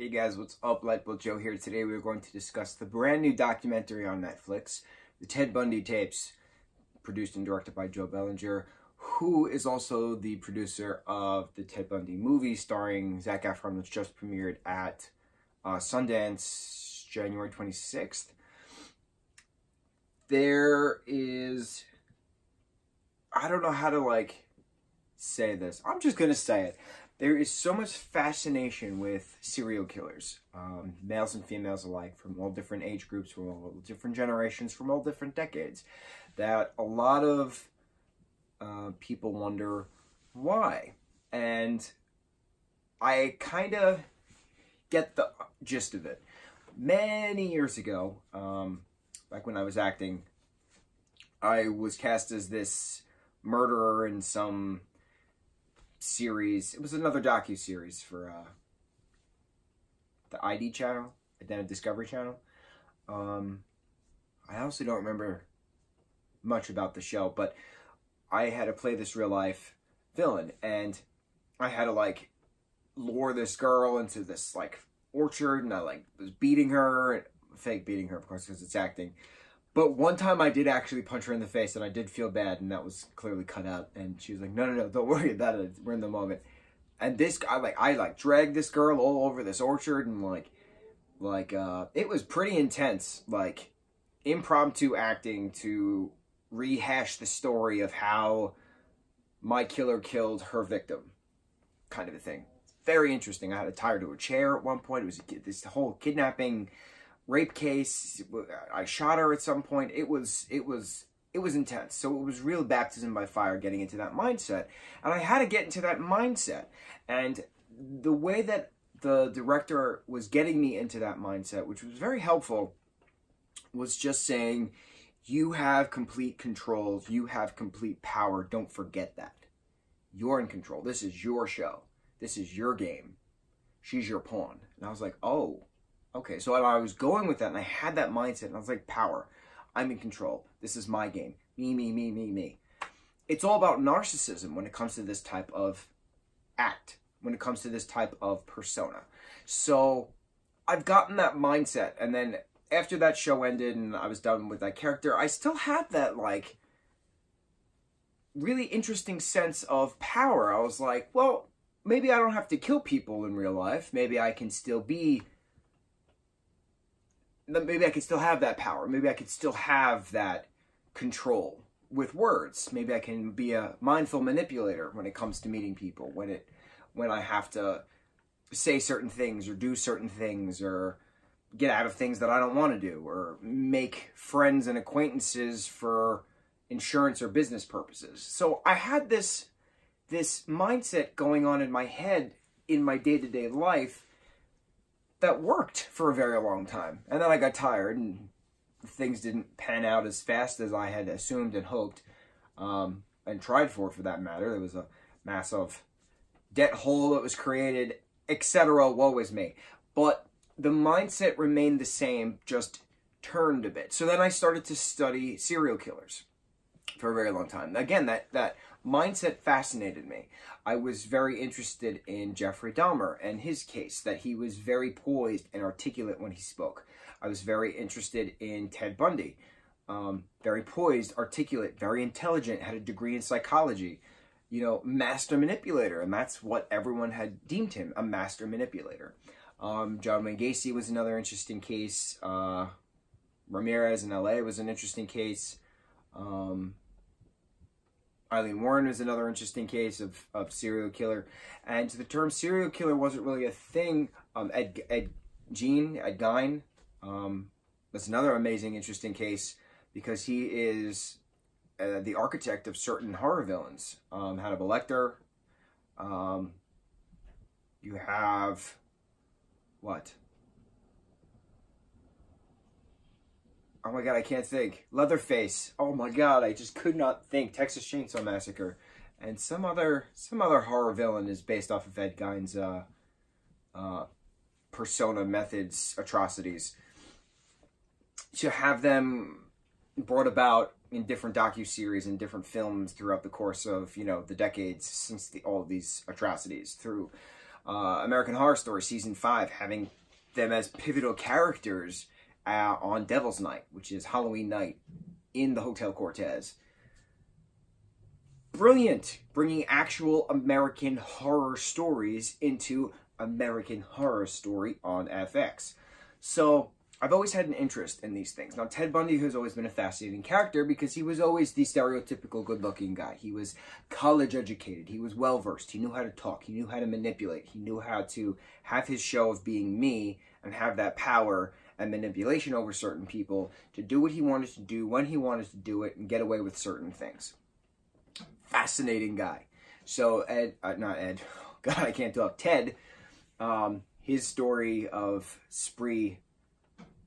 Hey guys, what's up? Lightboltjoe here. Today we're going to discuss the brand new documentary on Netflix, the Ted Bundy Tapes, produced and directed by Joe Bellinger, who is also the producer of the Ted Bundy movie starring Zac Efron, which just premiered at Sundance January 26th. There is, I don't know how to say this. I'm just going to say it. There is so much fascination with serial killers, males and females alike, from all different age groups, from all different generations, from all different decades, that a lot of people wonder why. And I kind of get the gist of it. Many years ago, back when I was acting, I was cast as this murderer in some series. It was another docu-series for the ID channel, Identity Discovery channel. I also don't remember much about the show, but I had to play this real life villain, and I had to lure this girl into this orchard, and I was beating her, fake beating her of course because it's acting. But one time I did actually punch her in the face, and I did feel bad, and that was clearly cut out. And she was like, no, don't worry about it. We're in the moment. And this guy, I dragged this girl all over this orchard, and it was pretty intense, impromptu acting to rehash the story of how my killer killed her victim, kind of a thing. Very interesting. I had to tie her to a chair at one point. It was this whole kidnapping rape case. I shot her at some point. It was intense. So it was real baptism by fire getting into that mindset. And I had to get into that mindset. And the way that the director was getting me into that mindset, which was very helpful, was just saying, you have complete control. You have complete power. Don't forget that. You're in control. This is your show. This is your game. She's your pawn. And I was like, oh. Okay, so I was going with that, and I had that mindset, and I was like, power. I'm in control. This is my game. Me, me, me, me, me. It's all about narcissism when it comes to this type of act, when it comes to this type of persona. So I've gotten that mindset, and then after that show ended and I was done with that character, I still had that, really interesting sense of power. I was like, well, maybe I don't have to kill people in real life. Maybe I can still be... Maybe I could still have that power. Maybe I could still have that control with words. Maybe I can be a mindful manipulator when it comes to meeting people. When I have to say certain things or do certain things or get out of things that I don't want to do or make friends and acquaintances for insurance or business purposes. So I had this mindset going on in my head in my day-to-day life that worked for a very long time. And then I got tired, and things didn't pan out as fast as I had assumed and hoped, and tried for that matter. There was a massive debt hole that was created, etc. Woe is me. But the mindset remained the same, just turned a bit. So then I started to study serial killers for a very long time. Again, that mindset fascinated me. I was very interested in Jeffrey Dahmer and his case, that he was very poised and articulate when he spoke. I was very interested in Ted Bundy. Very poised, articulate, very intelligent, had a degree in psychology. Master manipulator, and that's what everyone had deemed him, a master manipulator. John Wayne Gacy was another interesting case. Ramirez in LA was an interesting case. Eileen Warren is another interesting case of serial killer. And the term serial killer wasn't really a thing. Ed Gein was another amazing, interesting case because he is the architect of certain horror villains. Hannibal Lecter. You have... what? Oh my god, I can't think. Leatherface. Oh my god, I just could not think. Texas Chainsaw Massacre. And some other horror villain is based off of Ed Gein's persona, methods, atrocities. To have them brought about in different docu-series and different films throughout the course of, the decades since all of these atrocities, through American Horror Story Season 5, having them as pivotal characters on Devil's Night, which is Halloween night in the Hotel Cortez. Brilliant, bringing actual American horror stories into American Horror Story on FX. So I've always had an interest in these things. Now, Ted Bundy has always been a fascinating character because he was always the stereotypical good-looking guy. He was college educated. He was well-versed. He knew how to talk. He knew how to manipulate. He knew how to have his show of being me and have that power and manipulation over certain people to do what he wanted to do, when he wanted to do it, and get away with certain things. Fascinating guy. So God, I can't talk. Ted, his story of spree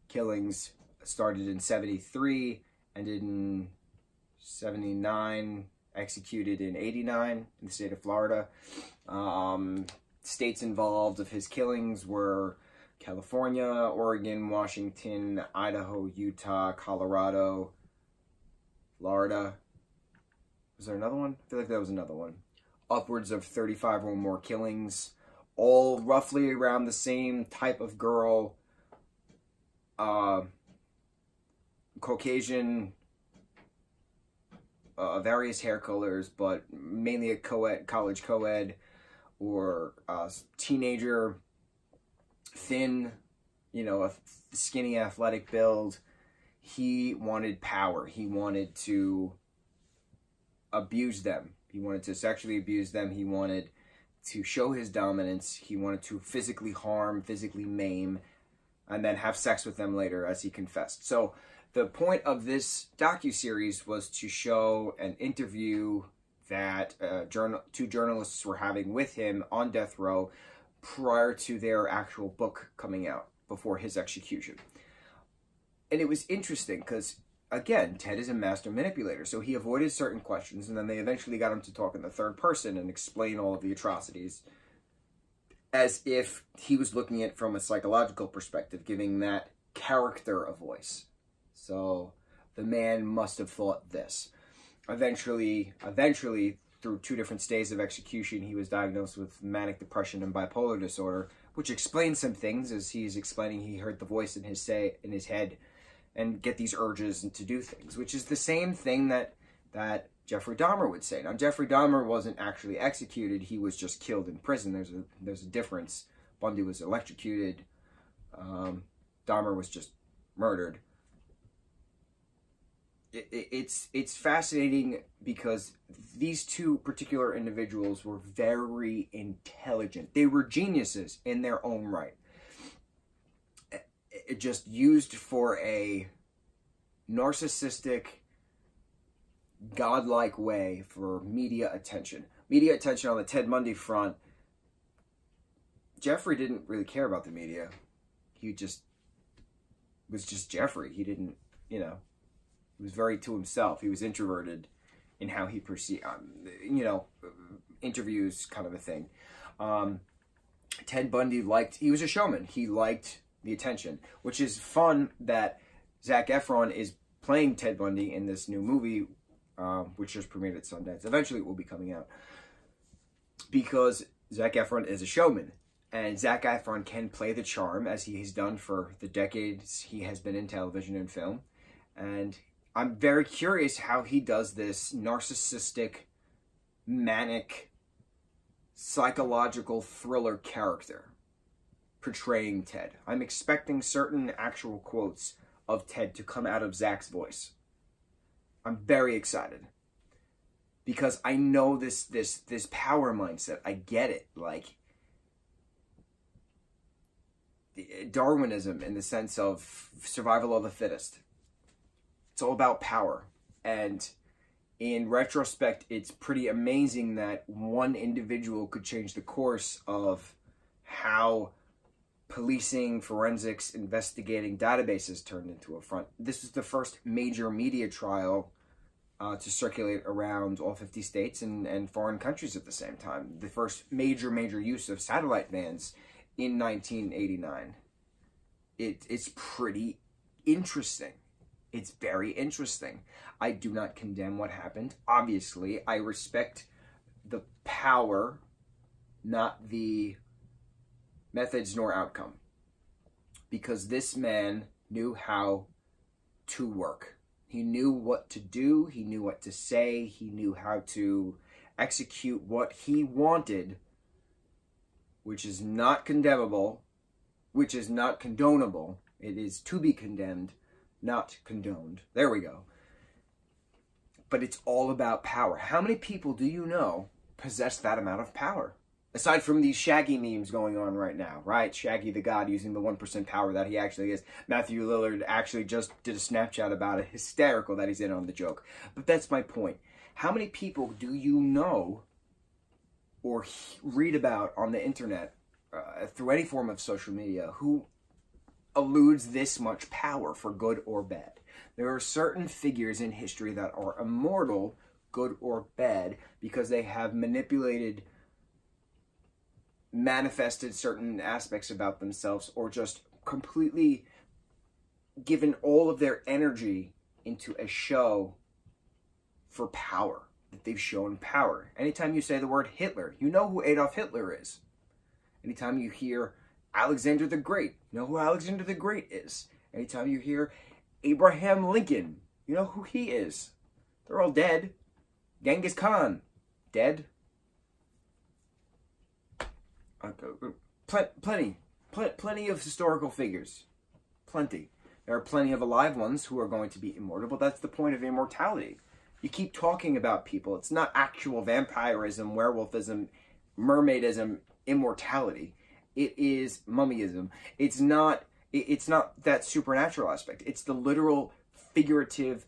killings started in 73, ended in 79, executed in 89 in the state of Florida. States involved of his killings were California, Oregon, Washington, Idaho, Utah, Colorado, Florida. Was there another one? I feel like there was another one. Upwards of 35 or more killings, all roughly around the same type of girl. Caucasian, various hair colors, but mainly a college co-ed, or teenager, thin, you know, a skinny athletic build. He wanted power. He wanted to abuse them. He wanted to sexually abuse them. He wanted to show his dominance. He wanted to physically harm, physically maim, and then have sex with them later, as he confessed. So the point of this docuseries was to show an interview that two journalists were having with him on death row prior to their actual book coming out, before his execution. And it was interesting because, again, Ted is a master manipulator, so he avoided certain questions, and then they eventually got him to talk in the third person and explain all of the atrocities as if he was looking at it from a psychological perspective, giving that character a voice. So the man must have thought this. Eventually, through 2 different stages of execution, he was diagnosed with manic depression and bipolar disorder, which explains some things, as he's explaining he heard the voice in his head and get these urges and to do things, which is the same thing that Jeffrey Dahmer would say. Now, Jeffrey Dahmer wasn't actually executed. He was just killed in prison. There's a difference. Bundy was electrocuted. Dahmer was just murdered. It's fascinating because these two particular individuals were very intelligent. They were geniuses in their own right. It just used for a narcissistic, godlike way for media attention. Media attention on the Ted Bundy front. Jeffrey didn't really care about the media. He was just Jeffrey. He didn't, you know, he was very to himself. He was introverted in how he perceived, you know, interviews, kind of a thing. Ted Bundy he was a showman. He liked the attention, which is fun that Zac Efron is playing Ted Bundy in this new movie, which just premiered at Sundance. Eventually it will be coming out, because Zac Efron is a showman, and Zac Efron can play the charm, as he has done for the decades he has been in television and film. And I'm very curious how he does this narcissistic, manic, psychological thriller character portraying Ted. I'm expecting certain actual quotes of Ted to come out of Zac's voice. I'm very excited because I know this power mindset. I get it. Like, Darwinism, in the sense of survival of the fittest. It's all about power. And in retrospect, it's pretty amazing that one individual could change the course of how policing, forensics, investigating databases turned into a front. This is the first major media trial to circulate around all 50 states and foreign countries at the same time. The first major use of satellite bands in 1989. It's pretty interesting. It's very interesting. I do not condemn what happened. Obviously, I respect the power, not the methods nor outcome. Because this man knew how to work. He knew what to do. He knew what to say. He knew how to execute what he wanted, which is not condemnable, which is not condonable. It is to be condemned, not condoned. There we go. But it's all about power. How many people do you know possess that amount of power? Aside from these Shaggy memes going on right now, right? Shaggy the God using the 1% power that he actually is. Matthew Lillard actually just did a Snapchat about it. Hysterical that he's in on the joke. But that's my point. How many people do you know or read about on the internet through any form of social media who eludes this much power for good or bad? There are certain figures in history that are immortal, good or bad, because they have manifested certain aspects about themselves, or just completely given all of their energy into a show for power, that they've shown power. Anytime you say the word Hitler, you know who Adolf Hitler is. Anytime you hear Alexander the Great, you know who Alexander the Great is. Anytime you hear Abraham Lincoln, you know who he is. They're all dead. Genghis Khan, dead. Plenty of historical figures. Plenty. There are plenty of alive ones who are going to be immortal, but that's the point of immortality. You keep talking about people. It's not actual vampirism, werewolfism, mermaidism, immortality. It is mummyism. It's not that supernatural aspect. It's the literal, figurative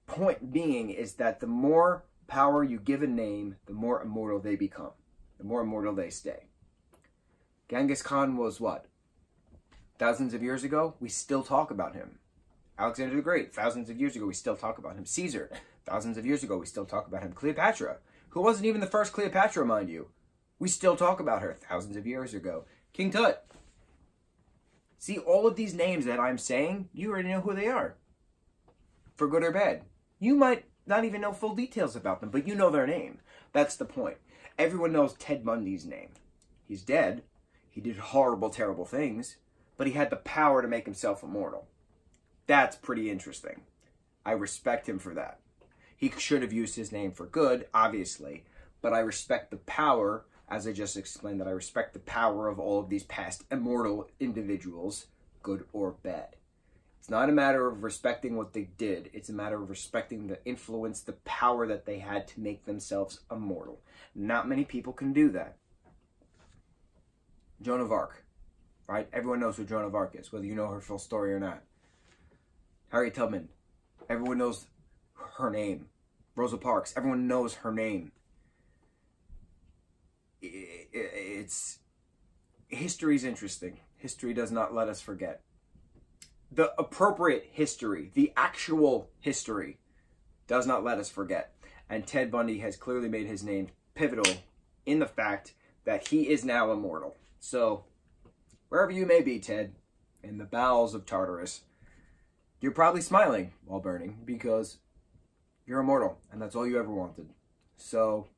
point being is that the more power you give a name, the more immortal they become. The more immortal they stay. Genghis Khan was what? Thousands of years ago, we still talk about him. Alexander the Great, thousands of years ago, we still talk about him. Caesar, thousands of years ago, we still talk about him. Cleopatra, who wasn't even the first Cleopatra, mind you. We still talk about her thousands of years ago. King Tut. See, all of these names that I'm saying, you already know who they are. For good or bad. You might not even know full details about them, but you know their name. That's the point. Everyone knows Ted Bundy's name. He's dead. He did horrible, terrible things, but he had the power to make himself immortal. That's pretty interesting. I respect him for that. He should have used his name for good, obviously, but I respect the power, as I just explained, that I respect the power of all of these past immortal individuals, good or bad. It's not a matter of respecting what they did. It's a matter of respecting the influence, the power that they had to make themselves immortal. Not many people can do that. Joan of Arc, right? Everyone knows who Joan of Arc is, whether you know her full story or not. Harriet Tubman, everyone knows her name. Rosa Parks, everyone knows her name. History's interesting. History does not let us forget. The appropriate history, the actual history, does not let us forget. And Ted Bundy has clearly made his name pivotal in the fact that he is now immortal. So, wherever you may be, Ted, in the bowels of Tartarus, you're probably smiling while burning because you're immortal, and that's all you ever wanted. So,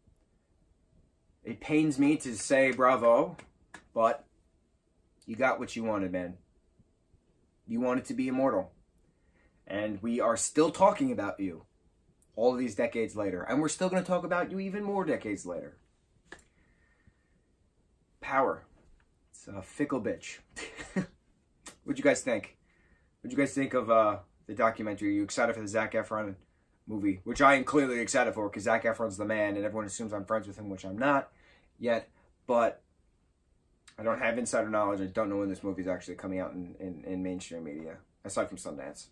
it pains me to say bravo, but you got what you wanted, man. You wanted to be immortal. And we are still talking about you all of these decades later. And we're still going to talk about you even more decades later. Power. It's a fickle bitch. What'd you guys think? What'd you guys think of the documentary? Are you excited for the Zac Efron movie? Which I am clearly excited for because Zac Efron's the man and everyone assumes I'm friends with him, which I'm not yet. But I don't have insider knowledge. I don't know when this movie is actually coming out in mainstream media, aside from Sundance.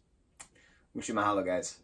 Mucho mahalo, guys.